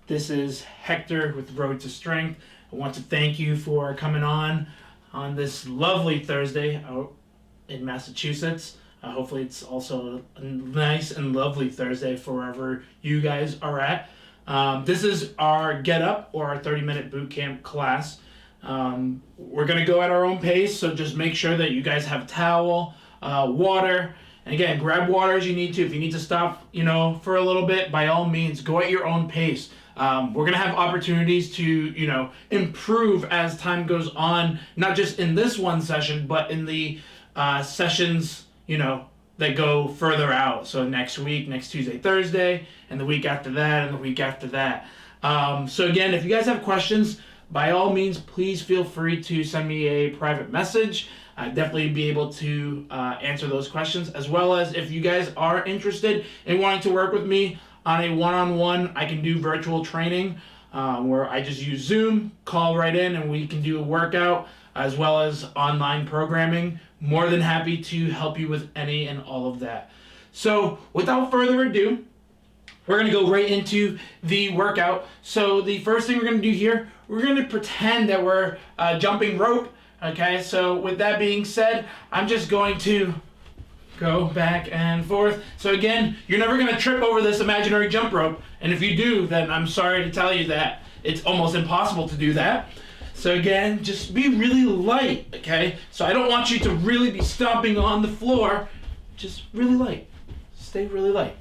This is Hector with Road to Strength. I want to thank you for coming on this lovely Thursday out in Massachusetts. Hopefully it's also a nice and lovely Thursday for wherever you guys are at. This is our Get Up or our 30-minute boot camp class. We're going to go at our own pace, so just make sure that you guys have a towel, water, and again, grab water as you need to. If you need to stop, for a little bit, by all means, go at your own pace. We're going to have opportunities to, improve as time goes on, not just in this one session, but in the sessions, that go further out. So next week, next Tuesday, Thursday, and the week after that, and the week after that. So again, if you guys have questions, by all means, please feel free to send me a private message. I'd definitely be able to answer those questions, as well as if you guys are interested in wanting to work with me on a one-on-one, I can do virtual training where I just use Zoom, call right in, and we can do a workout, as well as online programming. More than happy to help you with any and all of that. So without further ado, we're going to go right into the workout. So the first thing we're going to do here, we're going to pretend that we're jumping rope. Okay, so with that being said, I'm just going to go back and forth. So again, you're never going to trip over this imaginary jump rope. And if you do, then I'm sorry to tell you that it's almost impossible to do that. So again, just be really light, okay? So I don't want you to really be stomping on the floor. Just really light. Stay really light.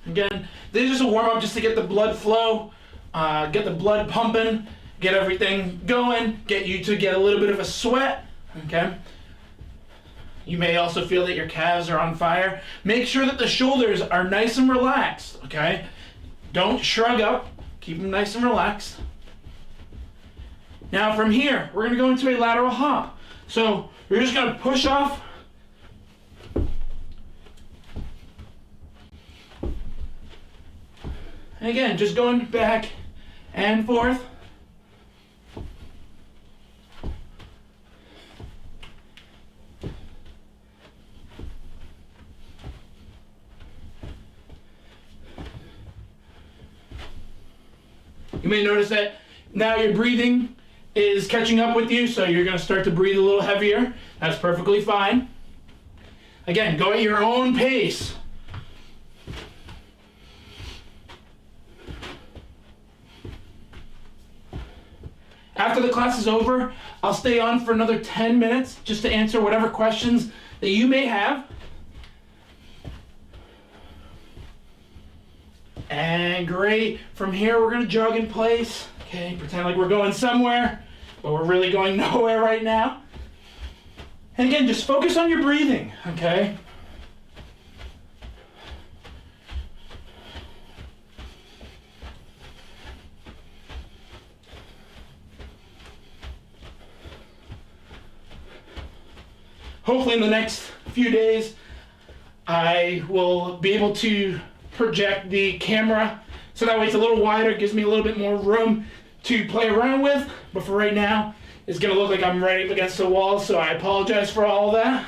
Again, this is just a warm-up just to get the blood flow, get the blood pumping, get everything going, get you to get a little bit of a sweat, okay? You may also feel that your calves are on fire. Make sure that the shoulders are nice and relaxed, okay? Don't shrug up. Keep them nice and relaxed. Now from here, we're going to go into a lateral hop. So we're just going to push off. And again, just going back and forth. You may notice that now your breathing is catching up with you, so you're going to start to breathe a little heavier. That's perfectly fine. Again, go at your own pace. After the class is over, I'll stay on for another 10 minutes just to answer whatever questions that you may have. And great. From here, we're going to jog in place. Okay, pretend like we're going somewhere, but we're really going nowhere right now. And again, just focus on your breathing, okay? Hopefully in the next few days, I will be able to project the camera so that way it's a little wider, gives me a little bit more room to play around with. But for right now, it's going to look like I'm right up against the wall, so I apologize for all that.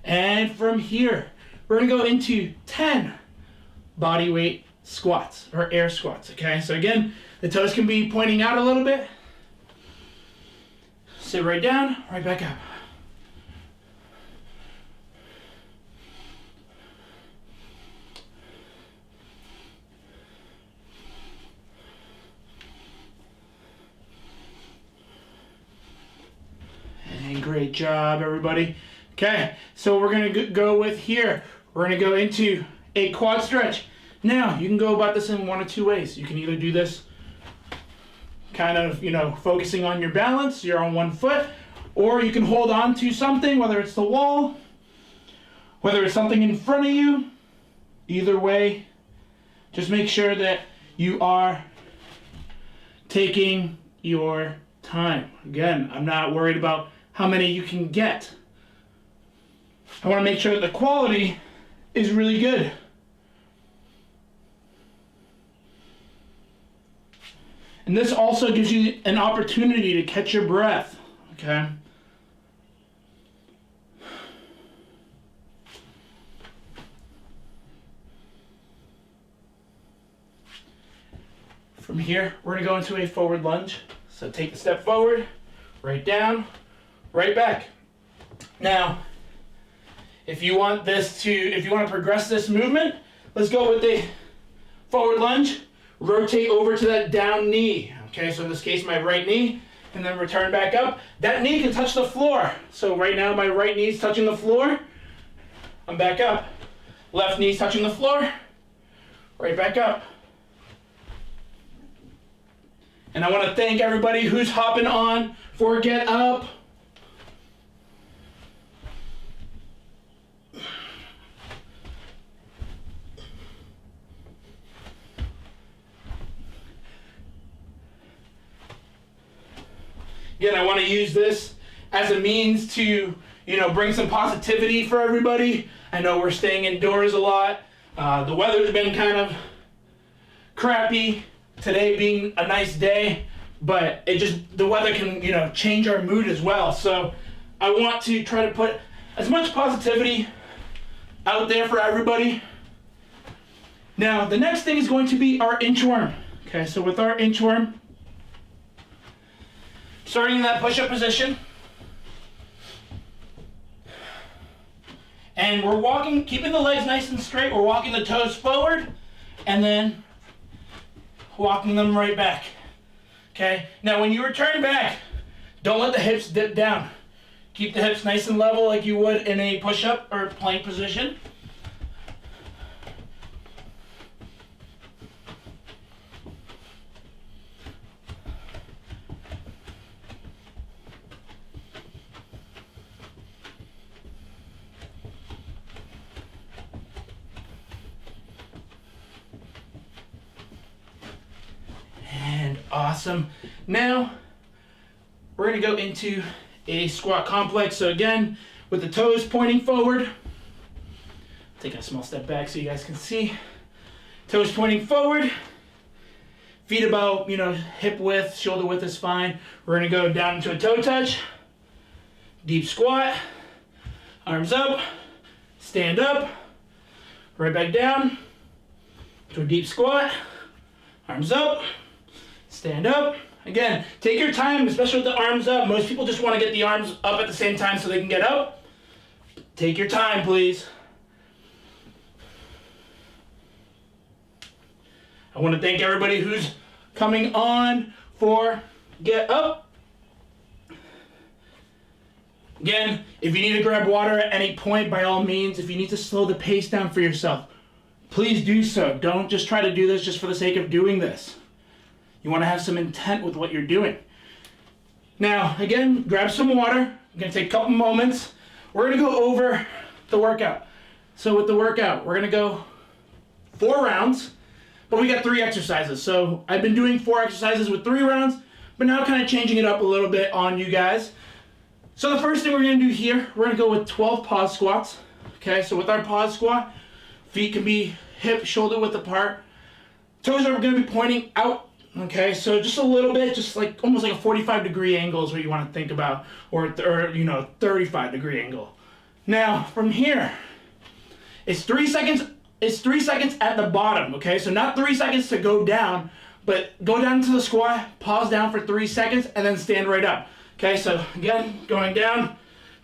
And from here, we're going to go into 10 body weight squats or air squats, okay? So again, the toes can be pointing out a little bit. Sit right down, right back up. And great job, everybody. Okay, so we're gonna go with here. We're gonna go into a quad stretch. Now, you can go about this in one of two ways. You can either do this kind of, focusing on your balance, you're on one foot, or you can hold on to something, whether it's the wall, whether it's something in front of you. Either way, just make sure that you are taking your time. Again, I'm not worried about how many you can get. I want to make sure that the quality is really good. And this also gives you an opportunity to catch your breath, okay? From here, we're gonna go into a forward lunge. So take the step forward, right down, right back. Now, if you want to progress this movement, let's go with the forward lunge, rotate over to that down knee. Okay, so in this case, my right knee, and then return back up. That knee can touch the floor. So right now, my right knee's touching the floor. I'm back up. Left knee's touching the floor. Right back up. And I want to thank everybody who's hopping on for Get Up. Again, I want to use this as a means to, bring some positivity for everybody. I know we're staying indoors a lot. The weather's been kind of crappy. Today being a nice day, but the weather can, change our mood as well. So I want to try to put as much positivity out there for everybody. Now, the next thing is going to be our inchworm. Okay, so with our inchworm, starting in that push-up position, and we're walking, keeping the legs nice and straight. We're walking the toes forward, and then walking them right back. Okay, now when you return back, don't let the hips dip down. Keep the hips nice and level like you would in a push-up or plank position. Awesome. Now, we're going to go into a squat complex. So again, with the toes pointing forward, taking a small step back so you guys can see. Toes pointing forward, feet about, hip width, shoulder width is fine. We're going to go down into a toe touch, deep squat, arms up, stand up, right back down to a deep squat, arms up, stand up. Again, take your time, especially with the arms up. Most people just want to get the arms up at the same time so they can get up. Take your time, please. I want to thank everybody who's coming on for Get Up. Again, if you need to grab water at any point, by all means, if you need to slow the pace down for yourself, please do so. Don't just try to do this just for the sake of doing this. You want to have some intent with what you're doing. Now, again, grab some water. I'm going to take a couple moments. We're going to go over the workout. So with the workout, we're going to go 4 rounds, but we got 3 exercises. So I've been doing 4 exercises with 3 rounds, but now kind of changing it up a little bit on you guys. So the first thing we're going to do here, we're going to go with 12 pause squats. Okay, so with our pause squat, feet can be hip, shoulder width apart. Toes are going to be pointing out. Okay, so just a little bit, just like almost like a 45-degree angle is what you want to think about, or 35-degree angle. Now, from here, it's 3 seconds. It's 3 seconds at the bottom. Okay, so not 3 seconds to go down, but go down to the squat, pause down for 3 seconds, and then stand right up. Okay, so again, going down,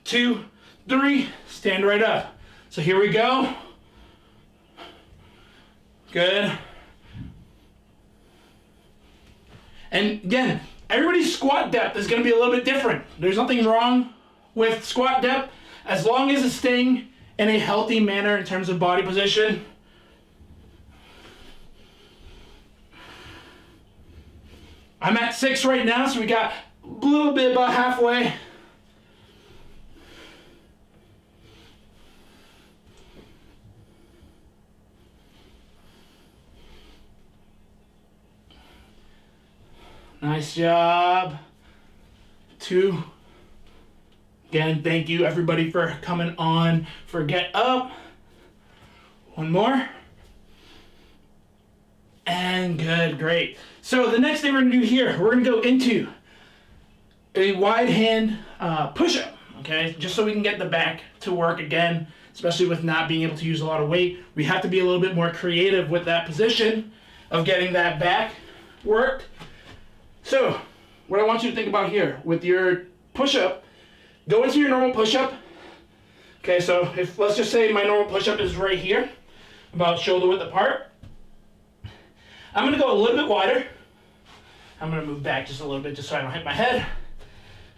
2, 3, stand right up. So here we go. Good. And again, everybody's squat depth is going to be a little bit different. There's nothing wrong with squat depth as long as it's staying in a healthy manner in terms of body position. I'm at 6 right now, so we got a little bit about halfway. Nice job. 2. Again, thank you everybody for coming on for Get Up. 1 more. And good, great. So the next thing we're gonna do here, we're gonna go into a wide hand push-up, okay? Just so we can get the back to work again, especially with not being able to use a lot of weight. We have to be a little bit more creative with that position of getting that back worked. So, what I want you to think about here, with your push-up, go into your normal push-up. Okay, so if, let's just say my normal push-up is right here, about shoulder width apart. I'm gonna go a little bit wider. I'm gonna move back just a little bit just so I don't hit my head.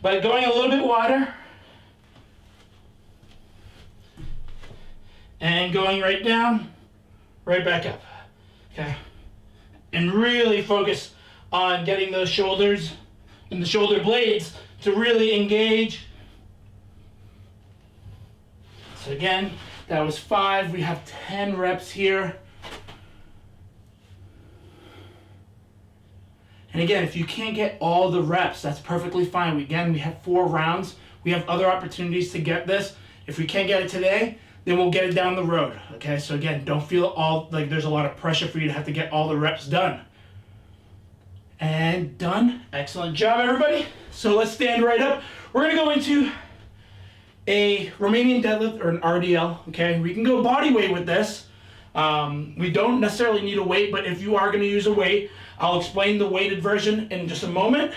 But going a little bit wider, and going right down, right back up, okay? And really focus on getting those shoulders and the shoulder blades to really engage. So again, that was 5. We have 10 reps here. And again, if you can't get all the reps, that's perfectly fine. We have 4 rounds. We have other opportunities to get this. If we can't get it today, then we'll get it down the road, okay? So again, don't feel all like there's a lot of pressure for you to have to get all the reps done. And done. Excellent job, everybody. So let's stand right up. We're gonna go into a Romanian deadlift or an RDL, okay? We can go body weight with this. We don't necessarily need a weight, but if you are gonna use a weight, I'll explain the weighted version in just a moment.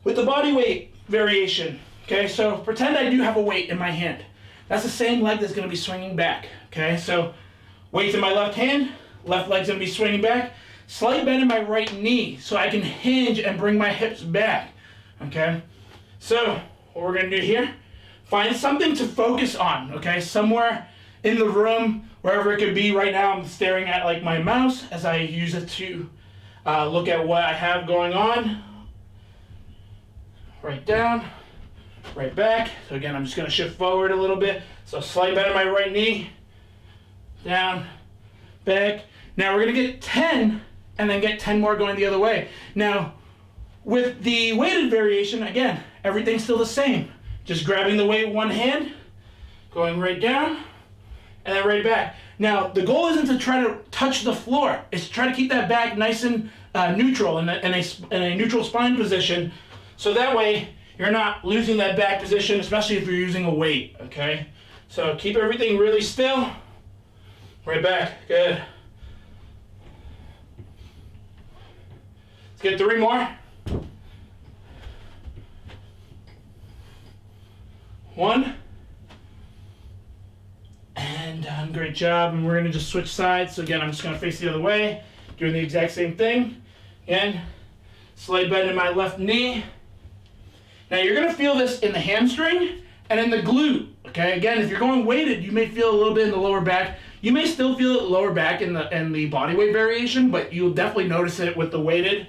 With the body weight variation, okay? So pretend I do have a weight in my hand. That's the same leg that's gonna be swinging back, okay? So weight in my left hand, left leg's gonna be swinging back, slight bend in my right knee so I can hinge and bring my hips back, okay? So what we're gonna do here, find something to focus on, okay? Somewhere in the room, wherever it could be. Right now I'm staring at like my mouse as I use it to look at what I have going on. Right down, right back. So again, I'm just gonna shift forward a little bit. So slight bend in my right knee, down, back. Now we're gonna get 10 and then get 10 more going the other way. Now, with the weighted variation, again, everything's still the same. Just grabbing the weight with one hand, going right down, and then right back. Now, the goal isn't to try to touch the floor. It's to try to keep that back nice and neutral, in a neutral spine position, so that way you're not losing that back position, especially if you're using a weight, okay? So keep everything really still. Right back, good. Let's get 3 more. 1. And done, great job. And we're gonna just switch sides. So again, I'm just gonna face the other way, doing the exact same thing. Again, slight bend in my left knee. Now you're gonna feel this in the hamstring and in the glute, okay? Again, if you're going weighted, you may feel a little bit in the lower back. You may still feel it lower back in the body weight variation, but you'll definitely notice it with the weighted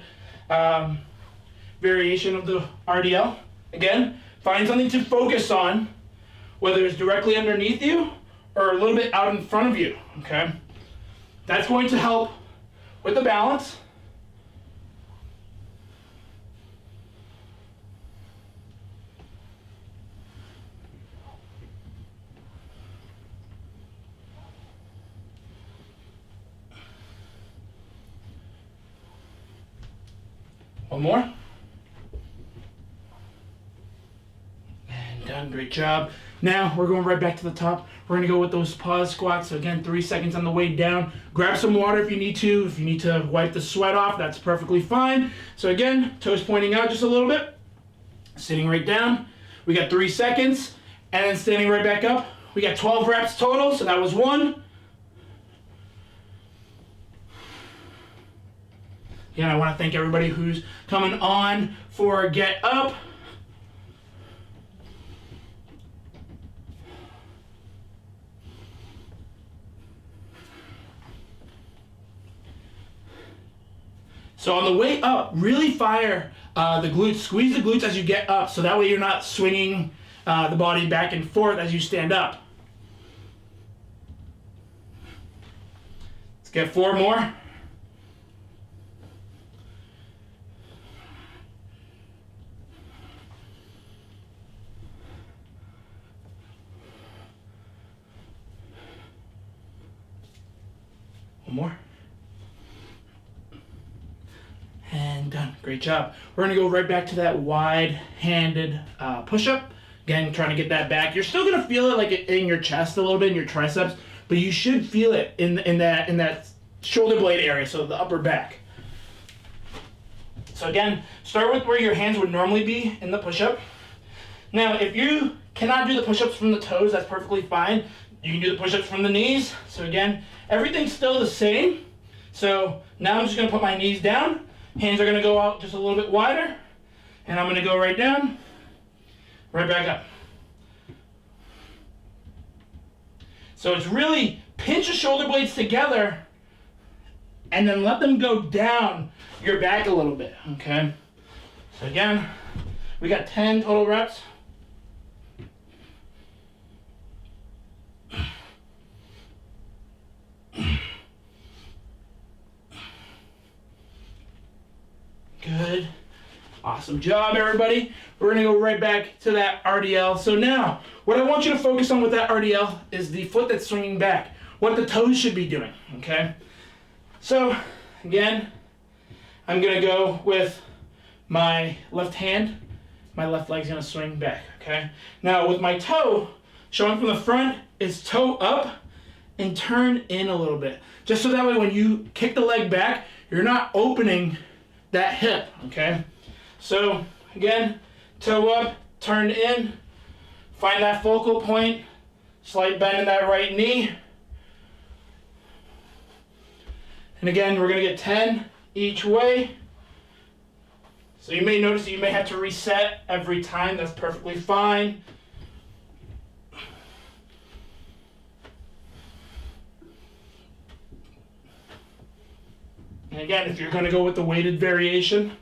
variation of the RDL. Again, find something to focus on, whether it's directly underneath you or a little bit out in front of you, okay? That's going to help with the balance. One more. And done, great job. Now we're going right back to the top. We're gonna go with those pause squats. So again, 3 seconds on the way down. Grab some water if you need to. If you need to wipe the sweat off, that's perfectly fine. So again, toes pointing out just a little bit. Sitting right down. We got 3 seconds. And then standing right back up. We got 12 reps total, so that was 1. Again, I want to thank everybody who's coming on for Get Up. So on the way up, really fire the glutes, squeeze the glutes as you get up, so that way you're not swinging the body back and forth as you stand up. Let's get 4 more. One more. And done. Great job. We're going to go right back to that wide-handed push-up. Again, trying to get that back. You're still going to feel it like in your chest a little bit, in your triceps, but you should feel it in that shoulder blade area, so the upper back. So again, start with where your hands would normally be in the push-up. Now, if you cannot do the push-ups from the toes, that's perfectly fine. You can do the push-ups from the knees. So again, everything's still the same. So now I'm just going to put my knees down. Hands are going to go out just a little bit wider. And I'm going to go right down, right back up. So it's really pinch the shoulder blades together and then let them go down your back a little bit, okay? So again, we got 10 total reps. Good. Awesome job, everybody. We're going to go right back to that RDL. So now, what I want you to focus on with that RDL is the foot that's swinging back, what the toes should be doing, okay? So, again, I'm going to go with my left hand. My left leg's going to swing back, okay? Now, with my toe, showing from the front, is toe up and turn in a little bit. Just so that way when you kick the leg back, you're not opening that hip, okay? So, again, toe up, turn in, find that focal point, slight bend in that right knee. And again, we're going to get 10 each way. So you may notice that you may have to reset every time. That's perfectly fine. And again, if you're going to go with the weighted variation,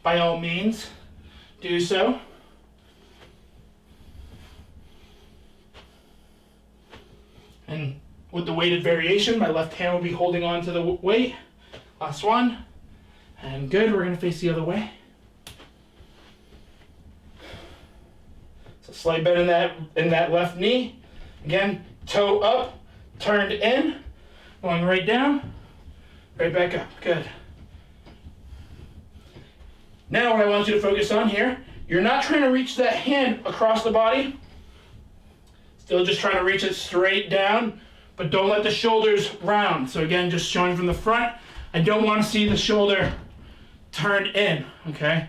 by all means, do so. And with the weighted variation, my left hand will be holding on to the weight. Last one. And good, we're going to face the other way. So slight bend in that left knee. Again, toe up, turned in, going right down, right back up. Good. Now what I want you to focus on here, you're not trying to reach that hand across the body. Still just trying to reach it straight down, but don't let the shoulders round. So again, just showing from the front, I don't want to see the shoulder turn in, okay?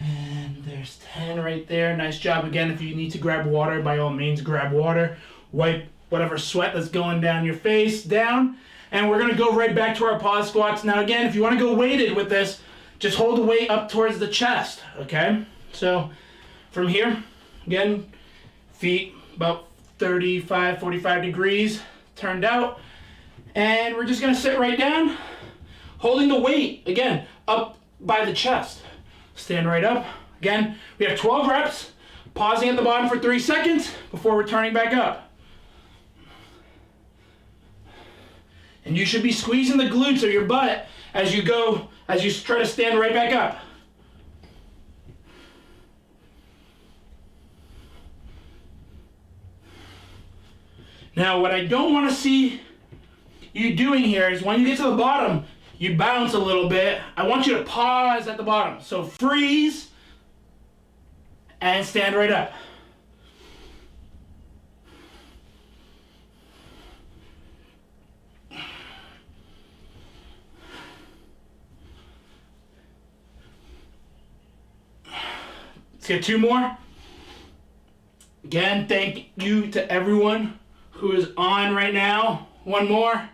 And there's 10 right there. Nice job. Again, if you need to grab water, by all means, grab water. Wipe whatever sweat that's going down your face down. And we're going to go right back to our pause squats. Now, again, if you want to go weighted with this, just hold the weight up towards the chest, okay? So from here, again, feet about 35, 45 degrees turned out. And we're just going to sit right down, holding the weight, again, up by the chest. Stand right up. Again, we have 12 reps, pausing at the bottom for 3 seconds before returning back up. And you should be squeezing the glutes of your butt as you try to stand right back up. Now, what I don't want to see you doing here is when you get to the bottom, you bounce a little bit. I want you to pause at the bottom. So freeze and stand right up. Let's get 2 more. Again, thank you to everyone who is on right now. 1 more.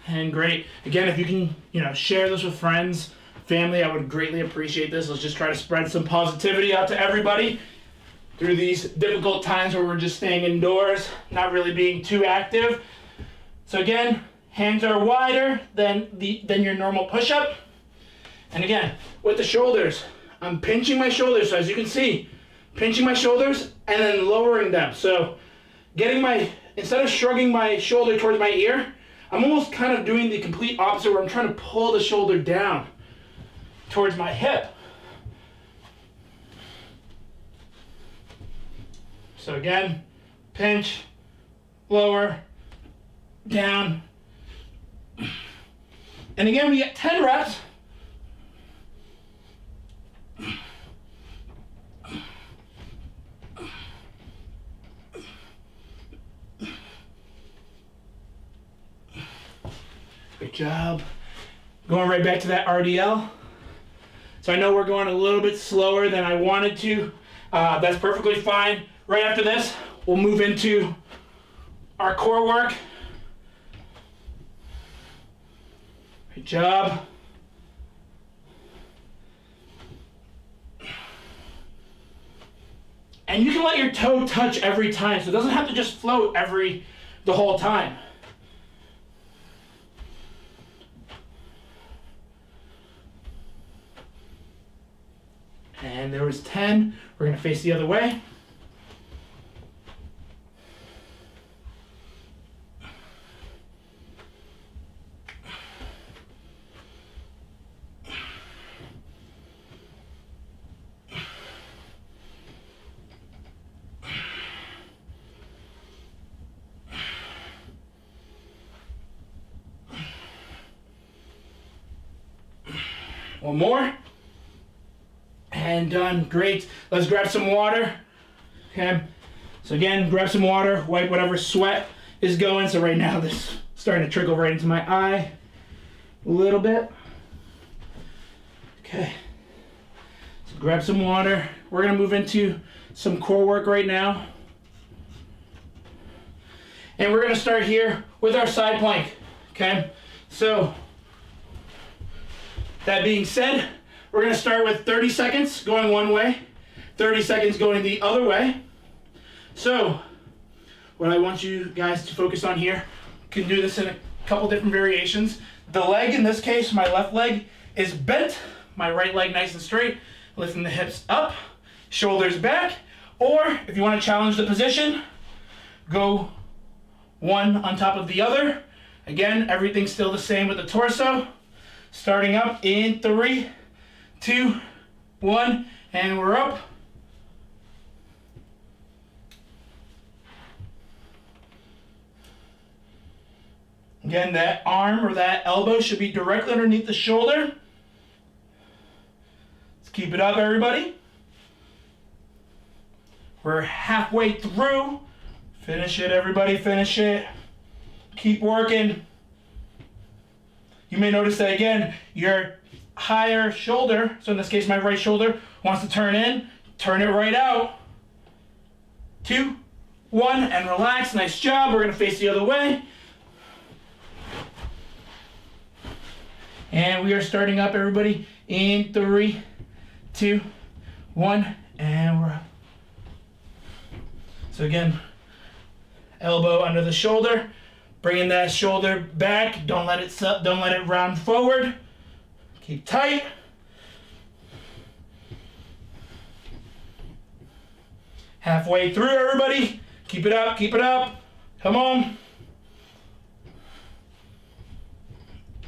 And great. Again, if you can, share this with friends, family, I would greatly appreciate this. Let's just try to spread some positivity out to everybody through these difficult times where we're just staying indoors, not really being too active. So again, hands are wider than your normal push-up. And again, with the shoulders, I'm pinching my shoulders. So as you can see, pinching my shoulders and then lowering them. So instead of shrugging my shoulder towards my ear, I'm almost kind of doing the complete opposite where I'm trying to pull the shoulder down towards my hip. So again, pinch, lower, down. And again, we get 10 reps. Good job. Going right back to that RDL. So I know we're going a little bit slower than I wanted to. That's perfectly fine. Right after this, we'll move into our core work. Good job. And you can let your toe touch every time, so it doesn't have to just float the whole time. And there was 10. We're going to face the other way. One more. And done. Great. Let's grab some water. Okay. So again, grab some water, wipe whatever sweat is going. So right now this is starting to trickle right into my eye a little bit. Okay. So grab some water. We're going to move into some core work right now. And we're going to start here with our side plank. Okay. So that being said, we're going to start with 30 seconds going one way, 30 seconds going the other way. So what I want you guys to focus on here, you can do this in a couple different variations. The leg, in this case, my left leg is bent, my right leg nice and straight, lifting the hips up, shoulders back, or if you want to challenge the position, go one on top of the other. Again, everything's still the same with the torso. Starting up in 3, 2, 1, and we're up. Again, that arm or that elbow should be directly underneath the shoulder. Let's keep it up, everybody. We're halfway through. Finish it, everybody, finish it. Keep working. You may notice that, again, your higher shoulder, so in this case my right shoulder, wants to turn in, turn it right out. 2, 1, and relax. Nice job. We're going to face the other way. And we are starting up, everybody, in 3, 2, 1, and we're up. So again, elbow under the shoulder, bringing that shoulder back. Don't let it round forward. Keep tight. Halfway through, everybody. Keep it up, keep it up. Come on.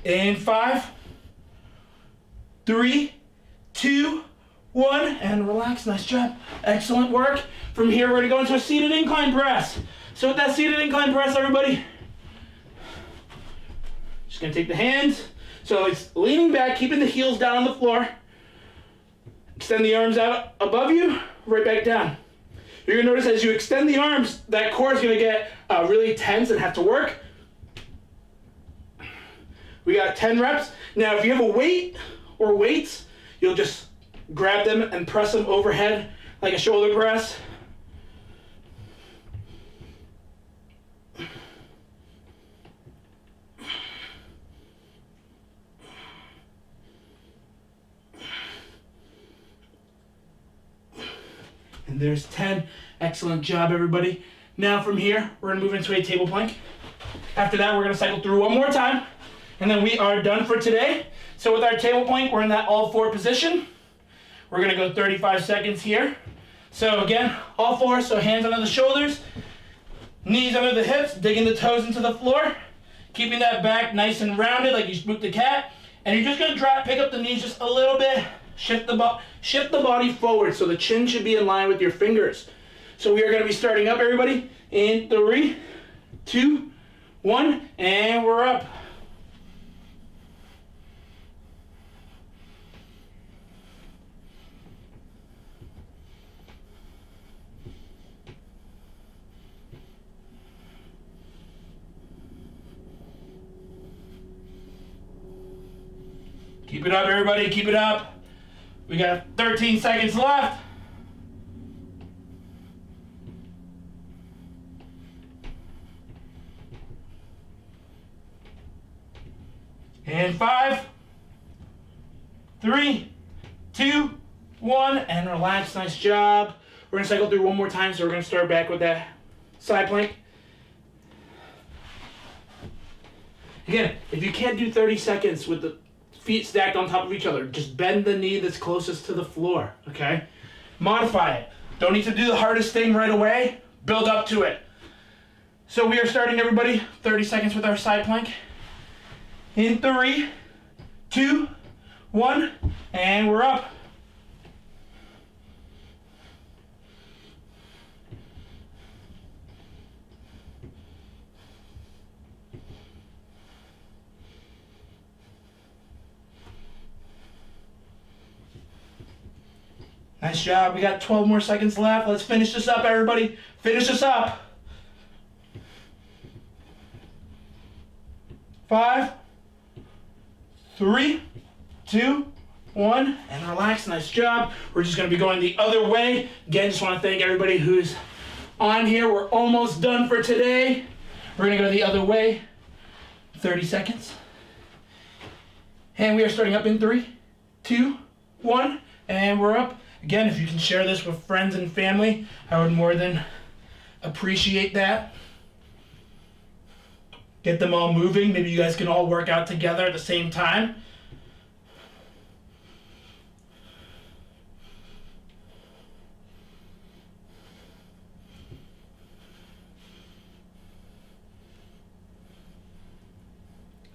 In 5, 3, 2, 1, and relax. Nice job. Excellent work. From here, we're going to go into a seated incline press. So with that seated incline press, everybody, just going to take the hands. So it's leaning back, keeping the heels down on the floor. Extend the arms out above you, right back down. You're going to notice as you extend the arms, that core is going to get really tense and have to work. We got 10 reps. Now, if you have a weight or weights, you'll just grab them and press them overhead like a shoulder press. And there's 10. Excellent job, everybody. Now from here, we're going to move into a table plank. After that, we're going to cycle through one more time. And then we are done for today. So with our table plank, we're in that all four position. We're going to go 35 seconds here. So again, all four, so hands under the shoulders, knees under the hips, digging the toes into the floor. keeping that back nice and rounded like you spooked the cat. And you're just going to pick up the knees just a little bit, shift the body forward so the chin should be in line with your fingers. So we are going to be starting up, everybody, in 3, 2, 1, and we're up. Keep it up, everybody, keep it up. We got 13 seconds left. And 5, 3, 2, 1, and relax, nice job. We're gonna cycle through one more time, so we're gonna start back with that side plank. Again, if you can't do 30 seconds with the feet stacked on top of each other, just bend the knee that's closest to the floor, okay? Modify it. Don't need to do the hardest thing right away. Build up to it. So we are starting, everybody, 30 seconds with our side plank. In 3, 2, 1, and we're up. Nice job. We got 12 more seconds left. Let's finish this up, everybody. Finish this up. 5, 3, 2, 1, and relax. Nice job. We're just going to be going the other way. Again, just want to thank everybody who's on here. We're almost done for today. We're going to go the other way. 30 seconds. And we are starting up in 3, 2, 1, and we're up. Again, if you can share this with friends and family, I would more than appreciate that. Get them all moving. Maybe you guys can all work out together at the same time.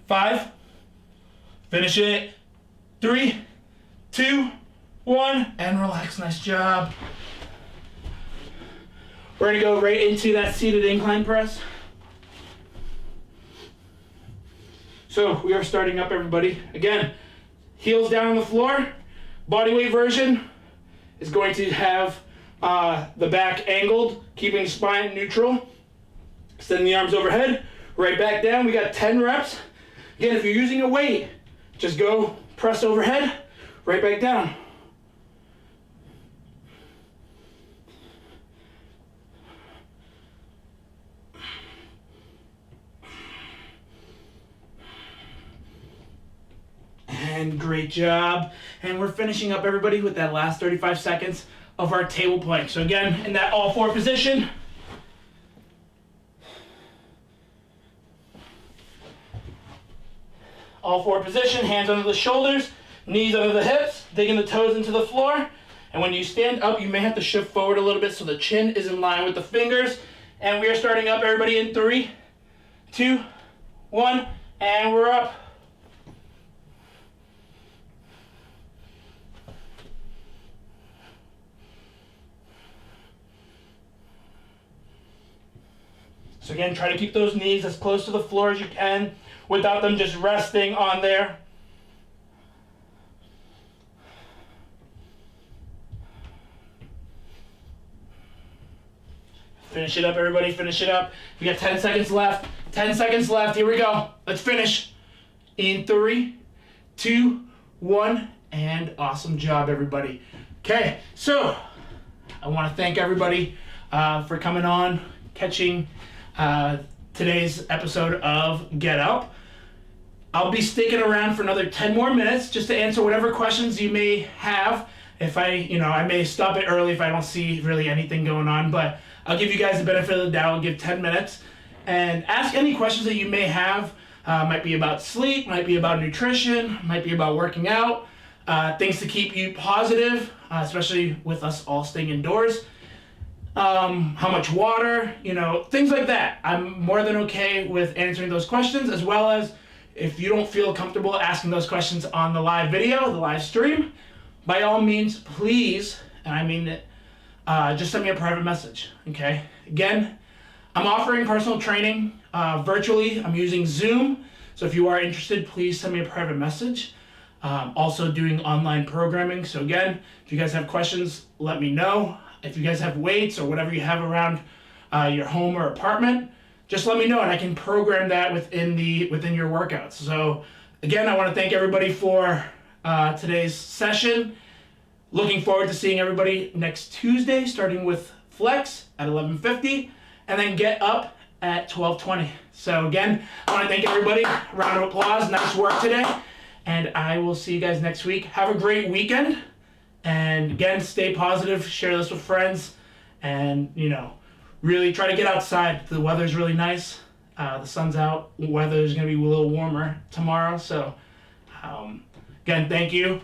Five. Finish it. 3, 2, 1, and relax. Nice job. We're gonna go right into that seated incline press. So we are starting up, everybody. Again, heels down on the floor. Bodyweight version is going to have the back angled, keeping the spine neutral. Extend the arms overhead, right back down. We got 10 reps. Again, if you're using a weight, just go press overhead, right back down. And great job. And we're finishing up, everybody, with that last 35 seconds of our table plank. So again, in that all four position. All four position, hands under the shoulders, knees under the hips, digging the toes into the floor. And when you stand up, you may have to shift forward a little bit so the chin is in line with the fingers. And we are starting up, everybody, in 3, 2, 1, and we're up. So again, try to keep those knees as close to the floor as you can without them just resting on there. Finish it up, everybody, finish it up. We got 10 seconds left. 10 seconds left, here we go. Let's finish. In 3, 2, 1, and awesome job, everybody. Okay, so I want to thank everybody for coming on, catching today's episode of Get Up. I'll be sticking around for another 10 more minutes just to answer whatever questions you may have. If I may stop it early if I don't see really anything going on, but I'll give you guys the benefit of the doubt. I'll give 10 minutes and ask any questions that you may have. Might be about sleep, might be about nutrition, might be about working out, things to keep you positive, especially with us all staying indoors. how much water, things like that. I'm more than okay with answering those questions, as well as if you don't feel comfortable asking those questions on the live video, the live stream, by all means, please, and I mean it, just send me a private message, okay? Again, I'm offering personal training virtually. I'm using Zoom, so if you are interested, please send me a private message. Also doing online programming, so again, if you guys have questions, let me know. If you guys have weights or whatever you have around your home or apartment, just let me know and I can program that within your workouts. So again, I want to thank everybody for today's session. Looking forward to seeing everybody next Tuesday, starting with flex at 11:50 and then get up at 12:20. So again, I want to thank everybody. Round of applause. Nice work today. And I will see you guys next week. Have a great weekend. And again, stay positive, share this with friends, and really try to get outside. The weather's really nice. The sun's out. The weather's gonna be a little warmer tomorrow. So again, thank you.